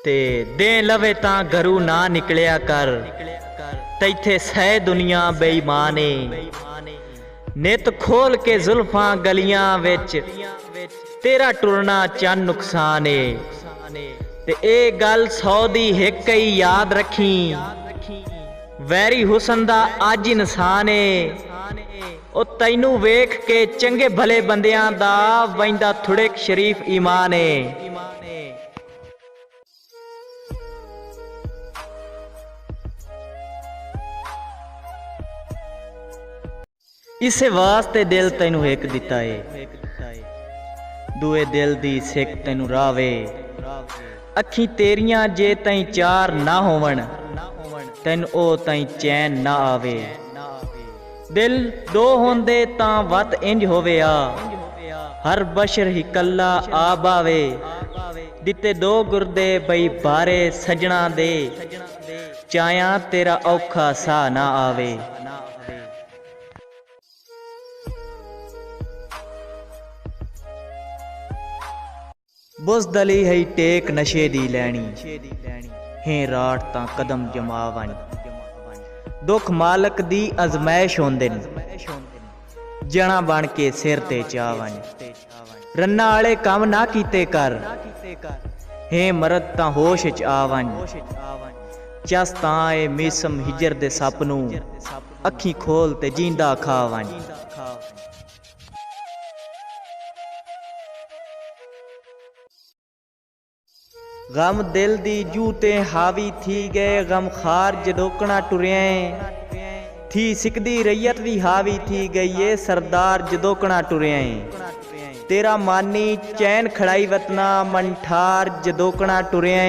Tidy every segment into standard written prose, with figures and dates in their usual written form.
ते दे लवे तां घरू ना निकलिया कर, तैथे सह दुनिया बेईमाने। नित खोल के जुल्फां गलियां विच, तेरा टुरना चन नुकसान है। ते ए गल 100 दी हिक ही याद रखी, वैरी हुसन दा अज इंसान है। ओ तैनू वेख के चंगे भले बंदियां दा वैंदा थुड़ेक शरीफ ईमान है। इसे वास्ते दिल तैनू एक दिता है, दुए दिल दी सिक तैनू रावे। अखी तेरियां जे तई चार ना होवन, तैनू ओ तई चैन ना आवे। दिल दो होंदे तां वत इंज होवे आ, हर बशर ही कल्ला आ बावे। दिते दो गुरदे बई बारे सजना दे, चाया तेरा औखा सा ना आवे। बुज़दली है टेक नशे दी लैनी, है राट तां कदम जमावन। दुख मालक दी अजमैश होंदे न, जना बन के सिर ते चावन। रन्ना आले कम ना कीते कर, है मरद तां होश च आवन। चस तां ए मिसम हिजर दे सप नू, अखी खोल ते जींदा खावन। गम दिल दी जूते हावी थी गए, गम खार जदोकना टुरियां। थी सिकदी रैयत भी हावी थी गई है, सरदार जदोकना टुरियां। तेरा मानी चैन खड़ाई वतना, मन ठार जदोकना टुरियां।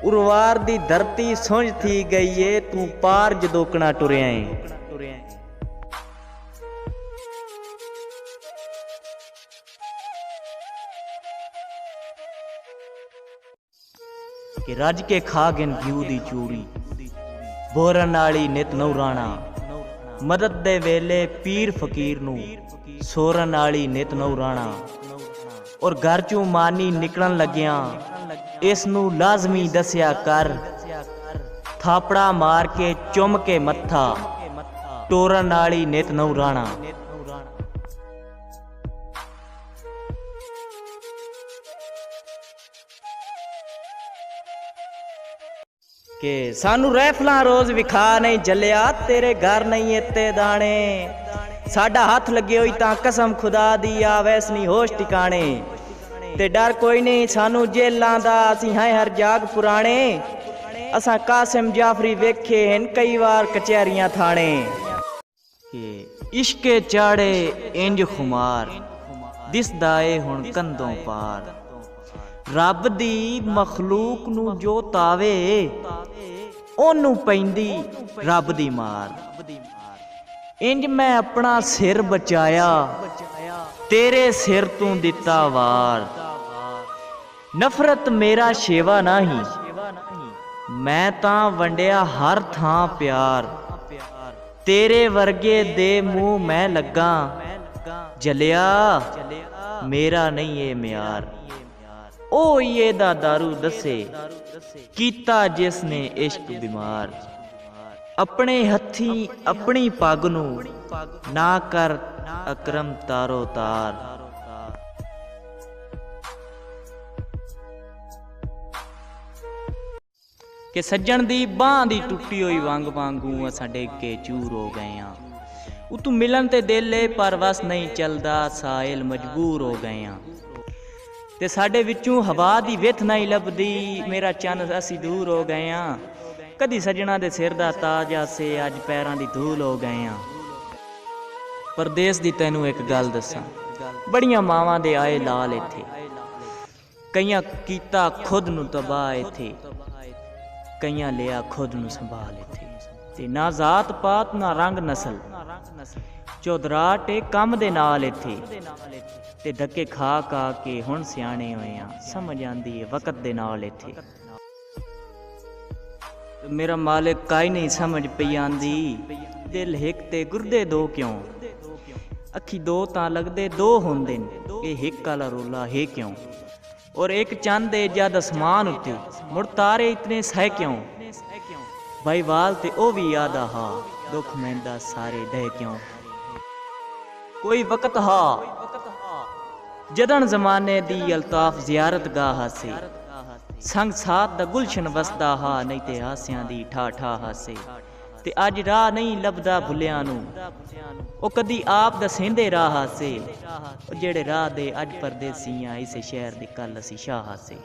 उर्वार दी धरती सुंझ थी गई है, तू पार जदोकना टुरियां। कि रज के खा गिन घ्यू दी चूड़ी, बोरन आली नित नौराणा। मदद दे वेले पीर फकीर नू, सोरन आली नित नौराणा। और घर चू मानी निकलन लग्या, इस नू लाजमी दस्या कर। थापड़ा मार के चुम के मत्था, टोरन आली नित नौराणा। के सानू रैफला रोज विखा नहीं जलिया, तेरे घर नहीं इत्ते दाने। साडा हाथ लगे हुई तां कसम खुदा दी आवैस नहीं होश ठिकाने। ते डर कोई नहीं सानू जेलां दा, असीं हैं हर जाग पुराने। असां कासिम जाफरी वेखे हैं कई बार कचहरियां थाने। के इश्के चाड़े इंज खुमार, दिसदा ए हुण कंधों पार। रब दी मखलूक नू जो तावे, ओनू पैंदी रब दी मार। इंज मैं अपना सिर बचाया, तेरे सिर तू दिता वार। नफरत मेरा शेवा नहीं, मैं तां वंडिया हर थां प्यार। तेरे वर्गे दे मुंह मैं लगा, जलिया मेरा नहीं ये म्यार। ओ ये दा दारू दसे, कीता जिसने इश्क बीमार। अपने हथी अपनी पग नू, ना कर अकरम तारो तार। कि सज्जन दी बांह दी टुटी हुई वांग वांगू असां डिग के चूर हो गए हाँ। उतू मिलन ते दिल पर वस नहीं चलदा, साइल मजबूर हो गए हाँ। ते साडे विचों हवा दी विथ नहीं लभदी, मेरा चन असी दूर हो गए हाँ। कदी सजना दे सिर दा ताज आसे, अज पैरां दी धूल हो गए हाँ। परदेस दी तैनू एक गल दसां, बड़ियां मावां दे आए लाल इत्थे। कईयां कीता खुद नू तबाह इत्थे, कईयां लिया खुद नू संभाल इत्थे। ते ना जात पात ना रंग नस्ल, चौधराट कम दे नाल इत्थे। ते धक्के खा खा के हुण सियाणे होए आ, समझ आंदी है वक्त दे नाल इत्थे। मेरा मालिक काई नहीं समझ पई आंदी, दिल हिक ते गुरदे दो क्यों। अखी दो तां लगदे दो होंदे न, ए हिक आला रोला है क्यों। और एक चंद दे जद आसमान उत्ते मुड़ तारे इतने सह क्यों भाई वाल ते ओ भी याद हा दुख मैंदा सारे डह क्यों कोई वक्त हा जदन जमाने दी अल्ताफ जियारत गाह से संग साथ दा गुलशन वसदा हा नहीं ते हासियां दी ठा ठा हासे ते अज राह नहीं लभदा भुलियां नू ओ कदी आप दसेंदे राह हासे ओ जेड़े राह दे अज परदेसियां इस शहर दी कल असी शाह हासे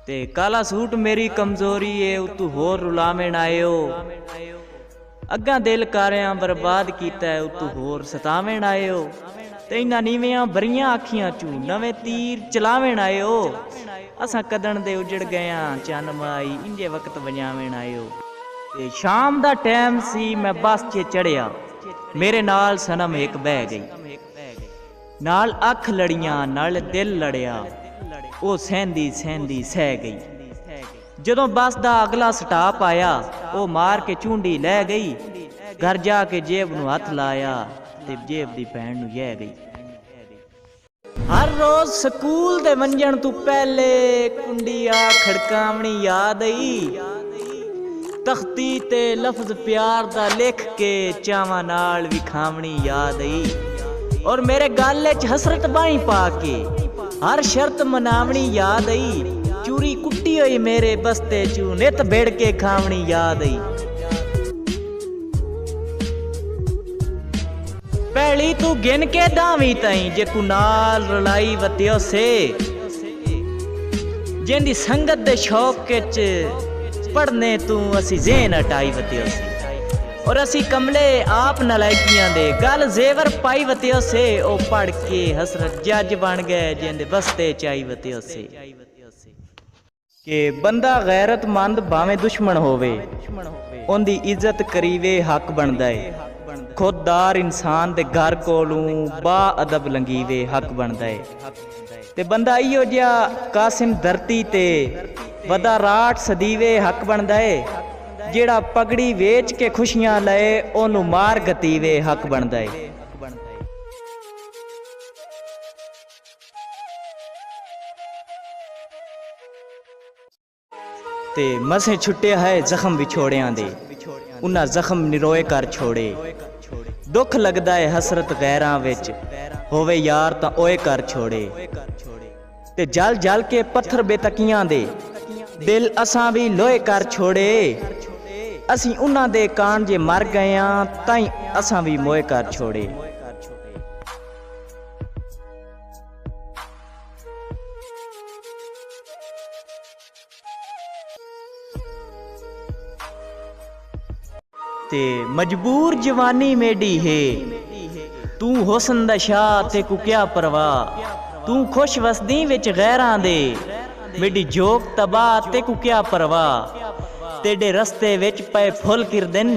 ते काला सूट मेरी कमजोरी है तू होर रुलावें आयो अग्गा दिल कारियां बर्बाद कीता है तू होर सतावें आयो ते इन्हां नीवियां भरियां अखियां चू नवें तीर चलावें आयो असां कदन दे उजड़ गया चन माई इंजे वक्त वजावें आयो ते शाम दा टाइम सी मैं बस च चढ़िया मेरे नाल सनम एक बह गई नाल अख लड़ियां नाल दिल लड़िया ओ सहंदी सहंदी सह गई जदों बस दा अगला स्टाप आया ओ मार के चूंडी लै गई घर जाके जेब नू हथ लाया ते जेब दी भैन नू यह गई हर रोज स्कूल दे मंजन तू पहले कुंडिया खड़कावनी याद आई तख्ती ते लफ्ज प्यार दा लिख के चावां नाल विखावनी याद आई और मेरे गल च हसरत बाई पा के हर शर्त मनावनी याद आई चूरी कुट्टी हुई मेरे बस्ते चू नित बेड़ के खावनी याद आई पहली तू गिन के दावी तई जे कुनाल रलाई वतियो से जिंदी संगत दे शौक च पढ़ने तू असी ज़हन हटाई वतियो से और असी कमले आप नलायकियां दे गल जेवर पाई वतियो से ओ पढ़ के हसरत जज बन गए जिंदे बस्ते चाई वतियो से के बंदा गैरतमंद भावें दुश्मन होवे उनदी इज्जत करीवे हक बनदा है खुददार इंसान दे घर कोलों बा अदब लंघीवे हक बनदा है ते बंदा इहो जिहा कासिम धरती ते वदा राठ सदीवे हक बनदा है जेड़ा पगड़ी वेच के खुशियां लए ओनू मार गतीवे हक बनदा है ते मसे छुट्टे है जख्म विछोड़ियां दे उन्हां जख्म निरोए कर छोड़े दुख लगदा है हसरत गैरां विच होवे यार तां ओए कर छोड़े ते जल जल के पत्थर बेतकियां दे दिल असां भी लोए कर छोड़े असी उन्हां दे कान जे मर गए ताई असां भी मोए कर छोड़े ते मजबूर जवानी मेडी है तू हुस्न दा शाह ते को क्या परवाह तू खुश वसदी विच गैरां दे मेडी जोक तबाह ते को क्या परवाह तेरे रस्ते विच पे फुल किरदन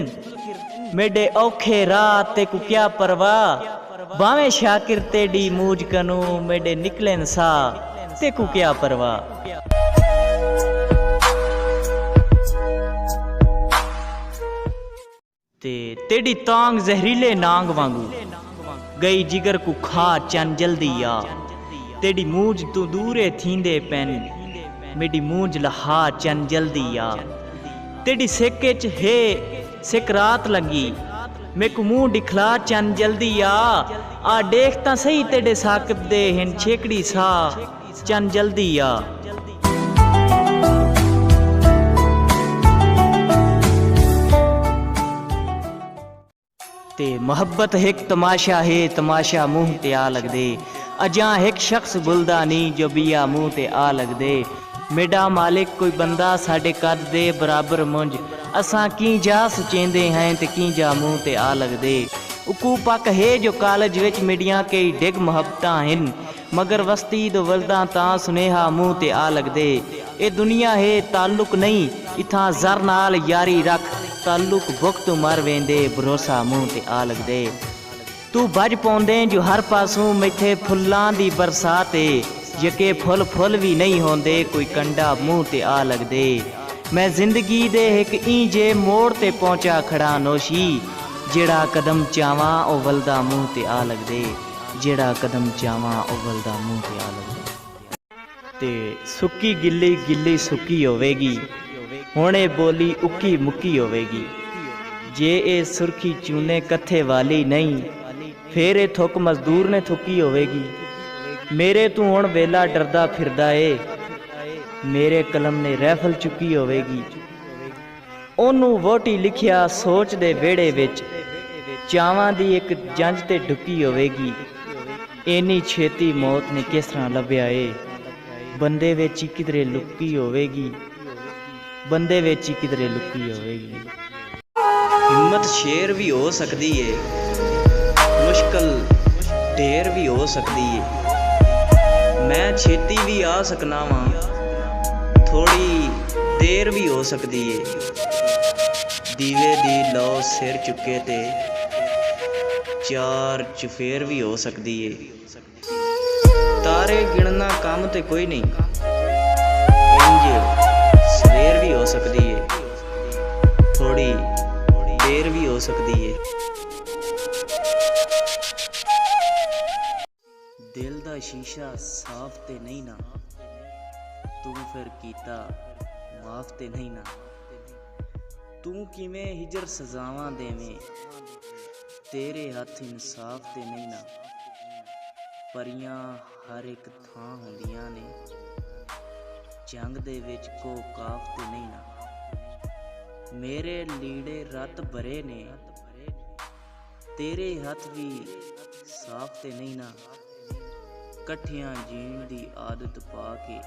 मेरे औखे राह ते को क्या परवाह बावें शाकिर तेडी मूज कनू मेरे निकलन सा ते को क्या परवाह ते तेडी तांग जहरीले नांग वांगू गई जिगर को खा चन जल्दी आ तेडी मूज तू दूरे थींदे पेन मेरी मूज लहा चन जल्दी आ तेडी सेके च है सिकरात लगी मेकू मुंह दिखला चन जल्दी आ देखता सही तेरे साकिब दे हिन छेकड़ी सा चन जल्दी आ ते मोहब्बत एक तमाशा है तमाशा मुंह ते आ लग दे अजा एक शख्स बुलदा नहीं जो बिया मुंह ते आ लग दे मेरा मालिक कोई बंदा साडे कद दे बराबर मुंज असां की जा सुचेंदे हैं ते की जा मुंह ते आ लग दे उकू पक है जो कॉलेज विच मेडियां कई डिग मोहब्बतां हिन मगर वस्ती दो वलदा तां सुनेहा मुंह ते आ लग दे ए दुनिया है ताल्लुक नहीं इथां जर नाल यारी रख ताल्लुक वक्त मर वेंदे भरोसा मुंह ते आ लग दे तू बज पौंदे जो हर पासों मैथे फुल्लां दी बरसात यके फुल फुल भी नहीं होंदे कोई कंडा मुंह ते आ लग दे मैं जिंदगी दे एक इंजे मोड़ ते पहुंचा खड़ा नोशी जेड़ा कदम चावां ओ वलदा मुंह ते आ लग दे ਜਿਹੜਾ ਕਦਮ ਜਾਵਾਂ ਅਵਲ ਦਾ ਮੂੰਹ ਤੇ ਆ ਲਵੇ। ਤੇ ਸੁੱਕੀ ਗਿੱਲੀ ਗਿੱਲੀ ਸੁੱਕੀ ਹੋਵੇਗੀ, ਹੁਣ ਇਹ ਬੋਲੀ ਉੱਕੀ ਮੁੱਕੀ ਹੋਵੇਗੀ। ਜੇ ਇਹ ਸੁਰਖੀ ਚੂਨੇ ਕੱਥੇ ਵਾਲੀ ਨਹੀਂ, ਫੇਰ ਇਹ ਥੁੱਕ ਮਜ਼ਦੂਰ ਨੇ ਥੁੱਕੀ ਹੋਵੇਗੀ। ਮੇਰੇ ਤੂੰ ਹੁਣ ਵੇਲਾ ਡਰਦਾ ਫਿਰਦਾ ਏ, ਮੇਰੇ ਕਲਮ ਨੇ ਰਹਿਫਲ ਚੁੱਕੀ ਹੋਵੇਗੀ। ਉਹਨੂੰ ਵੋਟੀ ਲਿਖਿਆ ਸੋਚ ਦੇ ਵਿਹੜੇ ਵਿੱਚ, ਚਾਵਾਂ ਦੀ ਇੱਕ ਜੰਜ ਤੇ ਢੁੱਕੀ ਹੋਵੇਗੀ। ਇੰਨੀ ਛੇਤੀ ਮੌਤ ਨੇ ਕਿਸ ਤਰ੍ਹਾਂ ਲੱਭਿਆ ਏ, ਬੰਦੇ ਵਿੱਚ ਹੀ ਕਿਧਰੇ ਲੁਕੀ ਹੋਵੇਗੀ, ਬੰਦੇ ਵਿੱਚ ਹੀ ਕਿਧਰੇ ਲੁਕੀ ਹੋਵੇਗੀ। ਹਿੰਮਤ ਸ਼ੇਰ ਵੀ ਹੋ ਸਕਦੀ ਏ, ਮੁਸ਼ਕਲ ਢੇਰ ਵੀ ਹੋ ਸਕਦੀ ਏ। ਮੈਂ ਛੇਤੀ ਵੀ ਆ ਸਕਣਾ ਵਾਂ, ਥੋੜੀ ਦੇਰ ਵੀ ਹੋ ਸਕਦੀ ਏ। ਦੀਵੇ ਦੀ ਲੋ ਸਿਰ ਚੁੱਕੇ ਤੇ ਚਾਰ ਚੁਫੇਰ ਵੀ ਹੋ ਸਕਦੀ ਏ। ਤਾਰੇ ਗਿਣਨਾ ਕੰਮ ਤੇ ਕੋਈ ਨਹੀਂ, ਇੰਜ ਸਵੇਰ ਵੀ ਹੋ ਸਕਦੀ ਏ, ਥੋੜੀ ਦੇਰ ਵੀ ਹੋ ਸਕਦੀ ਏ। ਦਿਲ ਦਾ ਸ਼ੀਸ਼ਾ ਸਾਫ਼ ਤੇ ਨਹੀਂ ਨਾ, ਤੂੰ ਫਿਰ ਕੀਤਾ ਮਾਫ਼ ਤੇ ਨਹੀਂ ਨਾ। ਤੂੰ ਕਿਵੇਂ ਹਿਜਰ ਸਜ਼ਾਵਾਂ ਦੇਵੇਂ, ਤੇਰੇ ਹੱਥ ਇਨਸਾਫ ਤੇ ਨਹੀਂ ਨਾ। ਪਰੀਆਂ ਹਰ ਇੱਕ ਥਾਂ ਹੁੰਦੀਆਂ ਨੇ, ਜੰਗ ਦੇ ਵਿੱਚ ਕੋ ਕਾਫ ਤੇ ਨਹੀਂ ਨਾ। ਮੇਰੇ ਲੀੜੇ ਰੱਤ ਭਰੇ ਨੇ, ਤੇਰੇ ਹੱਥ ਵੀ ਸਾਫ਼ ਤੇ ਨਹੀਂ ਨਾ। ਇਕੱਠਿਆਂ ਜੀਣ ਦੀ ਆਦਤ ਪਾ ਕੇ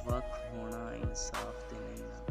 ਵੱਖ ਹੋਣਾ ਇਨਸਾਫ ਤੇ ਨਹੀਂ ਨਾ।